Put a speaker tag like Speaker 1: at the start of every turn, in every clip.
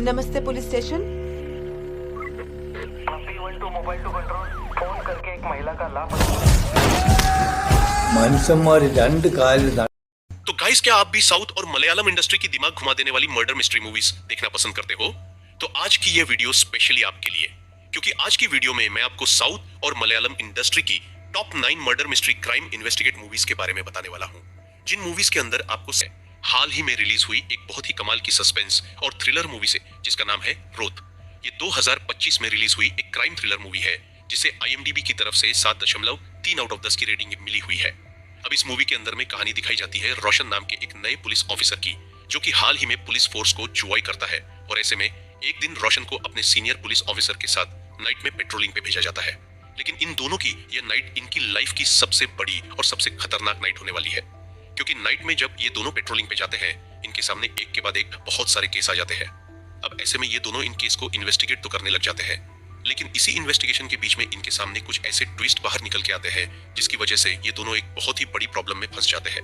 Speaker 1: नमस्ते police station.
Speaker 2: Mobile to control phone करके एक महिला का
Speaker 3: മനുഷ്യന്മാര് രണ്ട് കാര്യം
Speaker 4: तो गाइस, क्या आप भी साउथ और मलयालम इंडस्ट्री की दिमाग घुमा देने वाली मर्डर मिस्ट्री मूवीज देखना पसंद करते हो? तो आज की ये वीडियो स्पेशली आपके लिए, क्योंकि आज की वीडियो में मैं आपको साउथ और मलयालम इंडस्ट्री की top 9 murder mystery crime investigate movies के बारे में बताने वाला हूँ, जिन मूवीज के अंदर आपको हाल ही में रिलीज हुई एक बहुत ही कमाल की सस्पेंस और थ्रिलर मूवी से, जिसका नाम है रोत। ये 2025 में रिलीज हुई एक क्राइम थ्रिलर मूवी है, जिसे IMDb की तरफ से 7.3 आउट ऑफ 10 की रेटिंग मिली हुई है। अब इस मूवी के अंदर में कहानी दिखाई जाती है रोशन नाम के एक नए पुलिस ऑफिसर की, जो कि हाल ही में पुलिस फोर्स को ज्वाइन करता है, और ऐसे में एक दिन रोशन को अपने सीनियर पुलिस ऑफिसर के साथ नाइट में पेट्रोलिंग पे भेजा जाता है। लेकिन इन दोनों की यह नाइट इनकी लाइफ की सबसे बड़ी और सबसे खतरनाक नाइट होने वाली है, क्योंकि नाइट में जब ये दोनों पेट्रोलिंग पे जाते हैं, इनके सामने एक के बाद एक बहुत सारे केस आ जाते हैं। अब ऐसे में ये दोनों इन केस को इन्वेस्टिगेट तो करने लग जाते हैं, लेकिन इसी इन्वेस्टिगेशन के बीच में इनके सामने कुछ ऐसे ट्विस्ट बाहर निकल के आते हैं, जिसकी वजह से ये दोनों एक बहुत ही बड़ी प्रॉब्लम में फंस जाते हैं।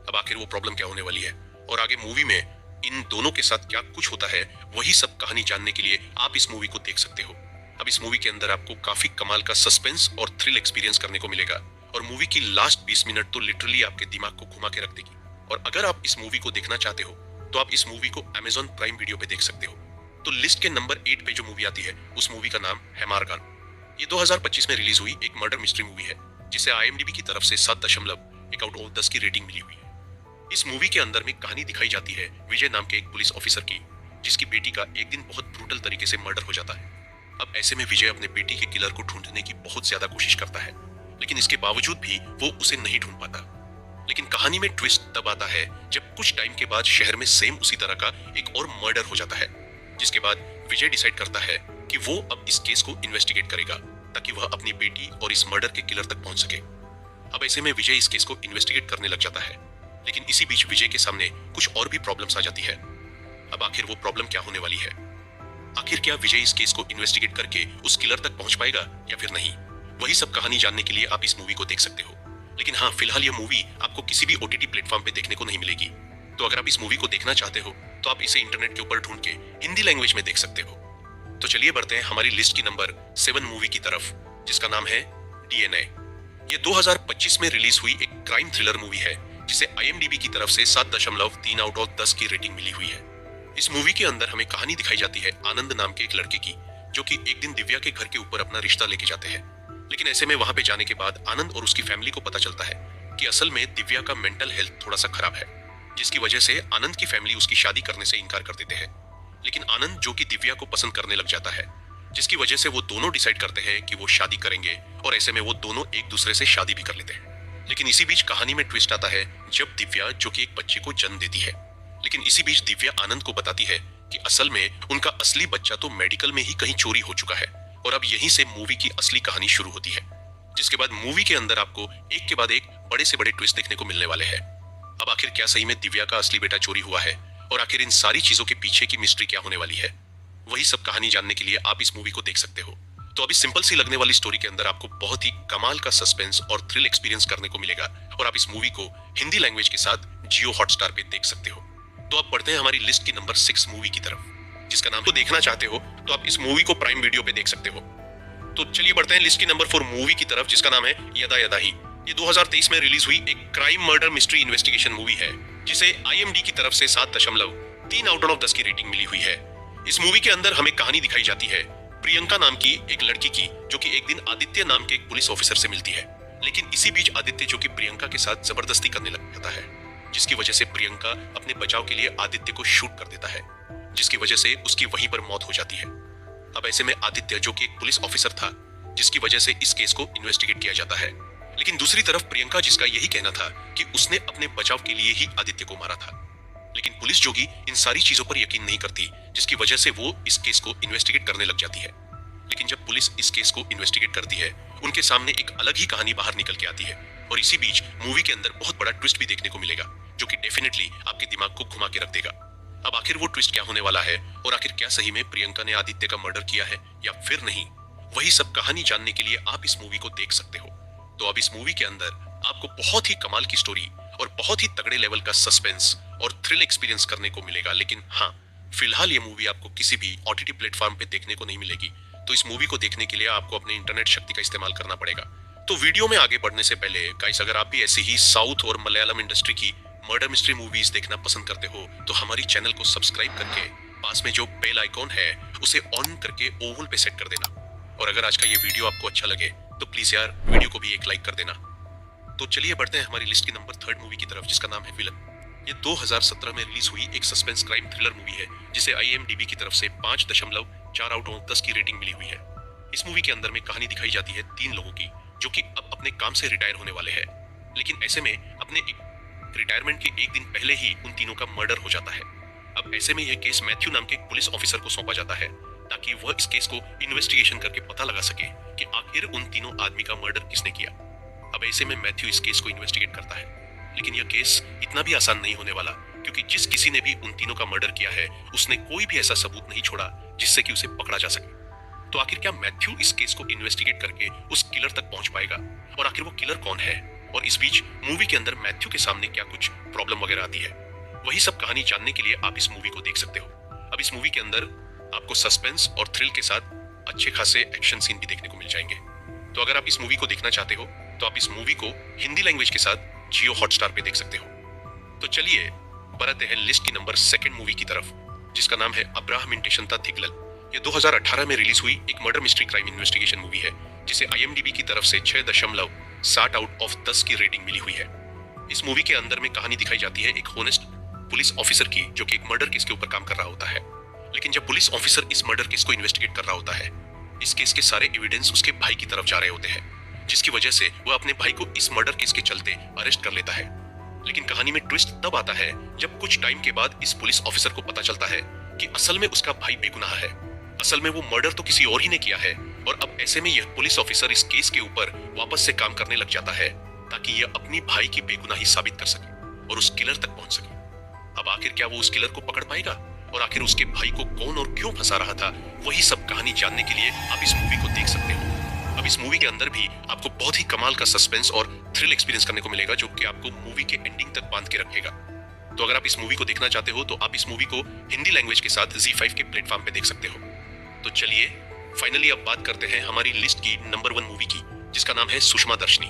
Speaker 4: अब आखिर वो प्रॉब्लम क्या होने वाली है और आगे मूवी में इन दोनों के साथ क्या कुछ होता है, वही सब कहानी जानने के लिए आप इस मूवी को देख सकते हो। अब इस मूवी के अंदर आपको काफी कमाल का सस्पेंस और थ्रिल एक्सपीरियंस करने को मिलेगा, और मूवी की लास्ट 20 मिनट तो लिटरली आपके दिमाग को घुमा के रख देगी। और अगर आप इस मूवी को देखना चाहते हो तो आप इस मूवी को Amazon प्राइम वीडियो पे देख सकते हो। तो लिस्ट के नंबर 8 पे जो मूवी आती है, उस मूवी का नाम है मारगान। ये 2025 में रिलीज हुई एक मर्डर मिस्ट्री मूवी है, जिसे IMDb की तरफ से 7.1 आउट ऑफ 10 की रेटिंग मिली हुई है। इस मूवी के अंदर में कहानी दिखाई जाती है विजय नाम के एक पुलिस ऑफिसर की, जिसकी बेटी का एक दिन बहुत ब्रूटल तरीके से मर्डर हो जाता है। अब ऐसे में विजय अपने बेटी के किलर को ढूंढने की बहुत ज्यादा कोशिश करता है, लेकिन इसके बावजूद भी वो उसे नहीं ढूंढ पाता। लेकिन कहानी में ट्विस्ट तब आता है जब कुछ टाइम के बाद शहर में सेम उसी तरह का एक और मर्डर हो जाता है, जिसके बाद विजय डिसाइड करता है कि वो अब इस केस को इन्वेस्टिगेट करेगा, ताकि वह अपनी बेटी और इस मर्डर के किलर तक पहुंच सके। अब ऐसे में विजय इस केस को इन्वेस्टिगेट करने लग जाता है, लेकिन इसी बीच विजय के सामने कुछ और भी प्रॉब्लम्स आ जाती है। अब आखिर वो प्रॉब्लम क्या होने वाली है? आखिर क्या विजय इस केस को इन्वेस्टिगेट करके उस किलर तक पहुंच पाएगा या फिर नहीं? वही सब कहानी जानने के लिए आप इस मूवी को देख सकते हो। लेकिन हाँ, फिलहाल ये मूवी आपको किसी भी OTT प्लेटफॉर्म पे देखने को नहीं मिलेगी। तो अगर आप इस मूवी को देखना चाहते हो तो आप इसे इंटरनेट के ऊपर ढूंढ के हिंदी लैंग्वेज में देख सकते हो। तो चलिए बढ़ते हैं हमारी लिस्ट की नंबर 7 मूवी की तरफ, जिसका नाम है DNA। ये 2025 में रिलीज हुई एक क्राइम थ्रिलर मूवी है, जिसे IMDb की तरफ से 7.3 आउट ऑफ 10 की रेटिंग मिली हुई है। इस मूवी के अंदर हमें कहानी दिखाई जाती है आनंद नाम के एक लड़के की, जो कि एक दिन दिव्या के घर के ऊपर अपना रिश्ता लेके जाते हैं। लेकिन ऐसे में वहां पे जाने के बाद आनंद और उसकी फैमिली को पता चलता है कि असल में दिव्या का मेंटल हेल्थ थोड़ा सा खराब है, जिसकी वजह से आनंद की फैमिली उसकी शादी करने से इनकार कर देते हैं। लेकिन आनंद, जो कि दिव्या को पसंद करने लग जाता है, जिसकी वजह से वो दोनों डिसाइड करते हैं कि वो शादी करेंगे, और ऐसे में वो दोनों एक दूसरे से शादी भी कर लेते हैं। लेकिन इसी बीच कहानी में ट्विस्ट आता है जब दिव्या, जो कि एक बच्चे को जन्म देती है, लेकिन इसी बीच दिव्या आनंद को बताती है कि असल में उनका असली बच्चा तो मेडिकल में ही कहीं चोरी हो चुका है, और अब यहीं से मूवी की असली कहानी शुरू होती है, जिसके बाद मूवी के अंदर आपको एक के बाद एक बड़े से बड़े ट्विस्ट देखने को मिलने वाले हैं। अब आखिर क्या सही में दिव्या का असली बेटा चोरी हुआ है, और आखिर इन सारी चीजों के पीछे की मिस्ट्री क्या होने वाली है, वही सब कहानी जानने के लिए आप इस मूवी को देख सकते हो। तो अभी सिंपल सी लगने वाली स्टोरी के अंदर आपको बहुत ही कमाल का सस्पेंस और थ्रिल एक्सपीरियंस करने को मिलेगा, और आप इस मूवी को हिंदी लैंग्वेज के साथ जियो हॉटस्टार पे देख सकते हो। तो आप बढ़ते हैं हमारी लिस्ट की नंबर 6 मूवी की तरफ, जिसका नाम, तो देखना चाहते हो तो आप इस मूवी को प्राइम वीडियो पे देख सकते हो। तो चलिए बढ़ते हैं लिस्ट की नंबर 4 मूवी की तरफ, जिसका नाम है यदा यदा ही। ये 2023 में रिलीज हुई एक crime murder mystery investigation movie है, जिसे IMDb की तरफ से 7.3 आउट ऑफ 10 की रेटिंग मिली हुई है। इस मूवी के अंदर हमें कहानी दिखाई जाती है प्रियंका नाम की एक लड़की की, जो कि एक दिन आदित्य नाम के एक पुलिस ऑफिसर से मिलती है। लेकिन इसी बीच आदित्य, जो कि प्रियंका के साथ जबरदस्ती करने लग जाता है, जिसकी वजह से प्रियंका अपने बचाव के लिए आदित्य को शूट कर देता है, जिसकी वजह से उसकी वहीं पर मौत हो जाती है। अब ऐसे में आदित्य, जो कि एक पुलिस ऑफिसर था, जिसकी वजह से इस केस को इन्वेस्टिगेट किया जाता है। लेकिन दूसरी तरफ प्रियंका, जिसका यही कहना था कि उसने अपने बचाव के लिए ही आदित्य को मारा था। लेकिन पुलिस जोगी इन सारी चीजों पर यकीन नहीं करती, जिसकी वजह से वो इस केस को इन्वेस्टिगेट करने लग जाती है। लेकिन जब पुलिस इस केस को इन्वेस्टिगेट करती है, उनके सामने एक अलग ही कहानी बाहर निकल के आती है, और इसी बीच मूवी के अंदर बहुत बड़ा ट्विस्ट भी देखने को मिलेगा, जो कि डेफिनेटली आपके दिमाग को घुमा के रख देगा। अब आखिर वो ट्विस्ट क्या होने वाला है, और आखिर क्या सही में प्रियंका ने आदित्य का मर्डर किया है या फिर नहीं, वही सब कहानी जानने के लिए आप इस मूवी को देख सकते हो। तो अब इस मूवी के अंदर आपको बहुत ही कमाल की स्टोरी और बहुत ही तगड़े लेवल का सस्पेंस और थ्रिल एक्सपीरियंस करने को मिलेगा। लेकिन हाँ, फिलहाल ये मूवी आपको किसी भी OTT प्लेटफॉर्म पे देखने को नहीं मिलेगी, तो इस मूवी को देखने के लिए आपको अपने इंटरनेट शक्ति का इस्तेमाल करना पड़ेगा। तो वीडियो में आगे बढ़ने से पहले गाइस, अगर आप भी ऐसी ही साउथ और मलयालम इंडस्ट्री की मर्डर मिस्ट्री मूवीज देखना पसंद करते हो तो हमारी चैनल को सब्सक्राइब करके पास में जो बेल आइकॉन है उसे ऑन करके ओवल पे सेट कर देना। और अगर आज का ये वीडियो आपको अच्छा लगे तो प्लीज यार वीडियो को भी एक लाइक कर देना। तो चलिए बढ़ते हैं हमारी लिस्ट की नंबर 3 मूवी की तरफ, जिसका नाम है विलन। ये 2017 में रिलीज हुई एक सस्पेंस क्राइम थ्रिलर मूवी है जिसे IMDb की तरफ से 5.4 आउट ऑफ 10 की रेटिंग मिली हुई है। इस मूवी के अंदर में कहानी दिखाई जाती है 3 लोगों की जो कि अब अपने काम से रिटायर होने वाले हैं, लेकिन ऐसे में अपने रिटायरमेंट के एक दिन पहले ही उन तीनों का मर्डर हो जाता है। अब ऐसे में यह केस मैथ्यू नाम के एक पुलिस ऑफिसर को सौंपा जाता है ताकि वह इस केस को इन्वेस्टिगेशन करके पता लगा सके कि आखिर उन तीनों आदमी का मर्डर किसने किया। अब ऐसे में मैथ्यू इस केस को इन्वेस्टिगेट करता है, लेकिन यह केस इतना भी आसान नहीं होने वाला, क्योंकि जिस किसी ने भी उन तीनों का मर्डर किया है उसने कोई भी ऐसा सबूत नहीं छोड़ा जिससे कि उसे पकड़ा जा सके। तो आखिर क्या मैथ्यू इस केस को इन्वेस्टिगेट करके उस किलर तक पहुंच पाएगा, और आखिर वो किलर कौन है, और इस बीच मूवी के अंदर मैथ्यू के सामने क्या कुछ प्रॉब्लम वगैरह आती है, वही सब कहानी जानने के लिए आप इस मूवी को देख सकते हो। अब इस मूवी के अंदर आपको सस्पेंस और थ्रिल के साथ अच्छे खासे एक्शन सीन भी देखने को मिल जाएंगे। तो अगर आप इस मूवी को देखना चाहते हो तो आप इस मूवी को हिंदी लैंग्वेज के साथ जियो हॉटस्टार पे देख सकते हो। तो चलिए बढ़ते हैं लिस्ट की नंबर 2 मूवी की तरफ, जिसका नाम है अब्राहम इंटेशंता थिगलल। ये 2018 में रिलीज हुई एक murder mystery crime investigation movie है जिसे IMDb की तरफ से 6.7 आउट ऑफ 10 की रेटिंग मिली हुई है। इस मूवी के अंदर में कहानी दिखाई जाती है एक होनेस्ट पुलिस ऑफिसर की जो कि एक मर्डर केस के ऊपर काम कर रहा होता है, लेकिन जब पुलिस ऑफिसर इस मर्डर केस को इन्वेस्टिगेट कर रहा होता है, इस केस के सारे एविडेंस उसके भाई की तरफ जा रहे होते हैं, जिसकी वजह से वह अपने भाई को इस मर्डर केस के चलते अरेस्ट कर लेता है। लेकिन कहानी में ट्विस्ट तब आता है जब कुछ टाइम के बाद इस पुलिस ऑफिसर को पता चलता है कि असल में उसका भाई बेगुनाह है, असल में वो मर्डर तो किसी और ही ने किया है। और अब ऐसे में यह पुलिस ऑफिसर इस केस के ऊपर वापस से काम करने लग जाता है ताकि यह अपनी भाई की बेगुनाही साबित कर सके और उस किलर तक पहुंच सके। अब आखिर क्या वो उस किलर को पकड़ पाएगा, और आखिर उसके भाई को कौन और क्यों फंसा रहा था, वही सब कहानी जानने के लिए आप इस मूवी को देख सकते हो। अब इस मूवी के अंदर भी आपको बहुत ही कमाल का सस्पेंस और थ्रिल एक्सपीरियंस करने को मिलेगा जो कि आपको मूवी के एंडिंग तक बांध के रखेगा। तो अगर आप इस मूवी को देखना चाहते हो तो आप इस मूवी को हिंदी लैंग्वेज के साथ ZEE5 के प्लेटफॉर्म पे देख सकते हो। तो चलिए फाइनली अब बात करते हैं हमारी लिस्ट की नंबर 1 मूवी की, जिसका नाम है सुषमा दर्शनी।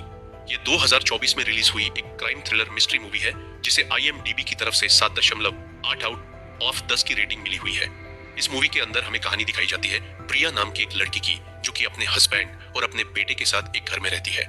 Speaker 4: ये 2024 में रिलीज हुई एक क्राइम थ्रिलर मिस्ट्री मूवी है जिसे IMDb की तरफ से 7.8 आउट ऑफ 10 की रेटिंग मिली हुई है। इस मूवी के अंदर हमें कहानी दिखाई जाती है प्रिया नाम की एक लड़की की जो कि अपने हस्बैंड और अपने बेटे के साथ एक घर में रहती है।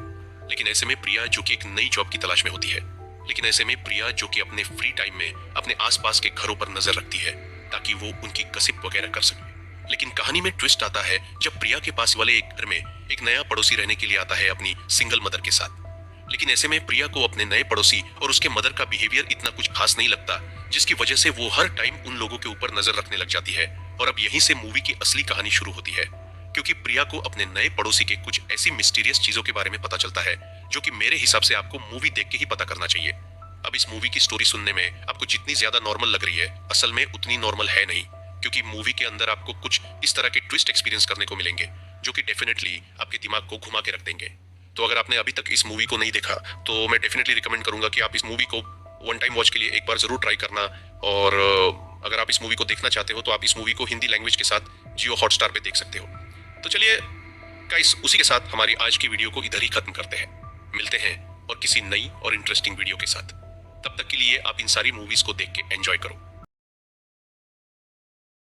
Speaker 4: लेकिन ऐसे में प्रिया जो कि एक नई जॉब की तलाश में होती है, लेकिन ऐसे में प्रिया जो कि अपने फ्री टाइम में अपने आसपास के घरों पर नजर रखती है ताकि वो उनकी गसिप वगैरह कर सके। लेकिन कहानी में ट्विस्ट आता है जब प्रिया के पास वाले एक घर में एक नया पड़ोसी रहने के लिए आता है अपनी सिंगल मदर के साथ। लेकिन ऐसे में प्रिया को अपने नए पड़ोसी और उसके मदर का बिहेवियर इतना कुछ खास नहीं लगता, जिसकी वजह से वो हर टाइम उन लोगों के ऊपर नजर रखने लग जाती है। और अब यहीं से मूवी की असली कहानी शुरू होती है, क्योंकि प्रिया को अपने नए पड़ोसी के कुछ ऐसी मिस्टीरियस चीजों के बारे में पता चलता है जो कि मेरे हिसाब से आपको मूवी देख के ही पता करना चाहिए। अब इस मूवी की स्टोरी सुनने में आपको जितनी ज्यादा नॉर्मल लग रही है, असल में उतनी नॉर्मल है नहीं, क्योंकि मूवी के अंदर आपको कुछ इस तरह के ट्विस्ट एक्सपीरियंस करने को मिलेंगे जो कि डेफिनेटली आपके दिमाग को घुमा के रख देंगे। तो अगर आपने अभी तक इस मूवी को नहीं देखा तो मैं डेफिनेटली रिकमेंड करूंगा कि आप इस मूवी को वन टाइम वॉच के लिए एक बार जरूर ट्राई करना। और अगर आप इस मूवी को देखना चाहते हो तो आप इस मूवी को हिंदी लैंग्वेज के साथ जियो हॉटस्टार पे देख सकते हो। तो चलिए गाइस, उसी के साथ हमारी आज की वीडियो को इधर ही खत्म करते हैं। मिलते हैं और किसी नई और इंटरेस्टिंग वीडियो के साथ। तब तक के लिए आप इन सारी मूवीज को देख के एंजॉय करो।